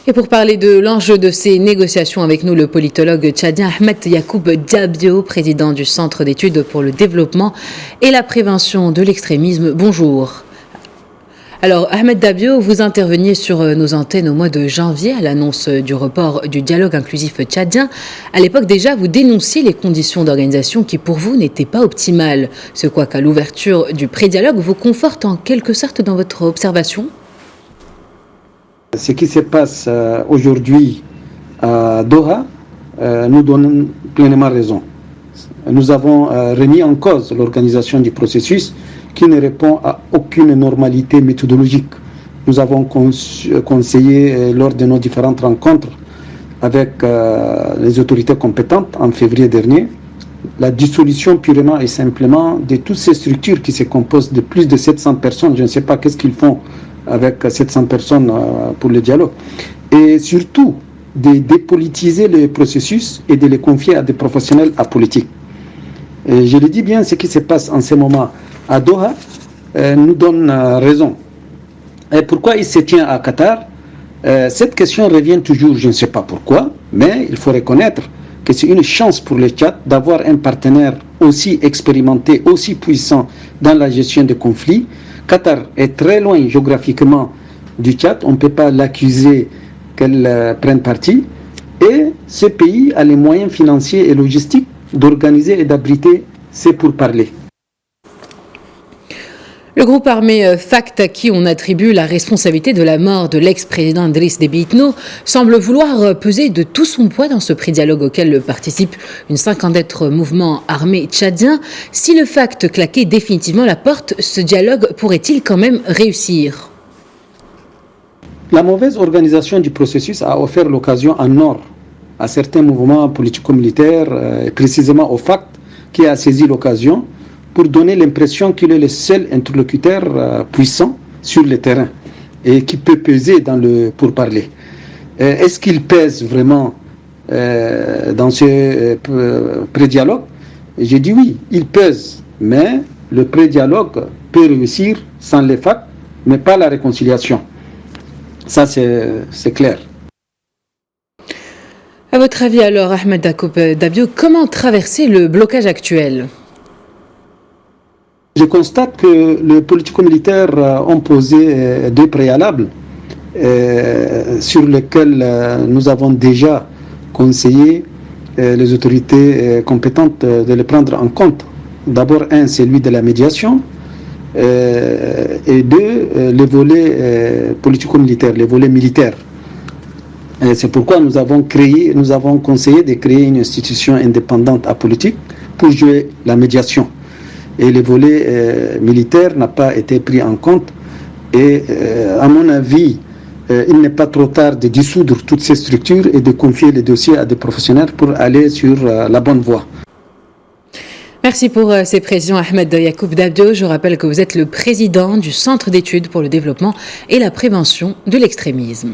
Et pour parler de l'enjeu de ces négociations avec nous, le politologue tchadien Ahmed Yacoub Dabio, président du Centre d'études pour le développement et la prévention de l'extrémisme. Bonjour. Alors, Ahmed Dabio, vous interveniez sur nos antennes au mois de janvier à l'annonce du report du dialogue inclusif tchadien. À l'époque déjà, vous dénonciez les conditions d'organisation qui pour vous n'étaient pas optimales. Ce quoi qu'à l'ouverture du pré-dialogue vous conforte en quelque sorte dans votre observation? Ce qui se passe aujourd'hui à Doha nous donne pleinement raison. Nous avons remis en cause l'organisation du processus qui ne répond à aucune normalité méthodologique. Nous avons conseillé lors de nos différentes rencontres avec les autorités compétentes en février dernier la dissolution purement et simplement de toutes ces structures qui se composent de plus de 700 personnes. Je ne sais pas qu'est-ce qu'ils font avec 700 personnes pour le dialogue. Et surtout, de dépolitiser le processus et de les confier à des professionnels apolitiques. Et je le dis bien, ce qui se passe en ce moment à Doha nous donne raison. Et pourquoi il se tient à Qatar? Cette question revient toujours, je ne sais pas pourquoi, mais il faut reconnaître que c'est une chance pour le Tchad d'avoir un partenaire aussi expérimenté, aussi puissant dans la gestion des conflits. Qatar est très loin géographiquement du Tchad, on ne peut pas l'accuser qu'elle prenne parti. Et ce pays a les moyens financiers et logistiques d'organiser et d'abriter ces pourparlers. Le groupe armé FACT, à qui on attribue la responsabilité de la mort de l'ex-président Driss Déby Itno, semble vouloir peser de tout son poids dans ce pré-dialogue auquel participent une cinquantaine d'autres mouvements armés tchadiens. Si le FACT claquait définitivement la porte, ce dialogue pourrait-il quand même réussir? La mauvaise organisation du processus a offert l'occasion en or à certains mouvements politico-militaires, précisément au FACT, qui a saisi l'occasion pour donner l'impression qu'il est le seul interlocuteur puissant sur le terrain et qui peut peser dans le pourparler. Est-ce qu'il pèse vraiment dans ce pré-dialogue? J'ai dit oui, il pèse, mais le pré-dialogue peut réussir sans les FACT, mais pas la réconciliation. Ça, c'est clair. À votre avis alors, Ahmed Yacoub Dabio, comment traverser le blocage actuel? Je constate que les politico-militaires ont posé deux préalables sur lesquels nous avons déjà conseillé les autorités compétentes de les prendre en compte. D'abord, un, c'est celui de la médiation, et deux, les volets politico-militaires, les volets militaires. C'est pourquoi nous avons conseillé de créer une institution indépendante apolitique pour jouer la médiation. Et le volet militaire n'a pas été pris en compte. Et à mon avis, il n'est pas trop tard de dissoudre toutes ces structures et de confier les dossiers à des professionnels pour aller sur la bonne voie. Merci pour ces précisions, Ahmed Yacoub Dabio. Je rappelle que vous êtes le président du Centre d'études pour le développement et la prévention de l'extrémisme.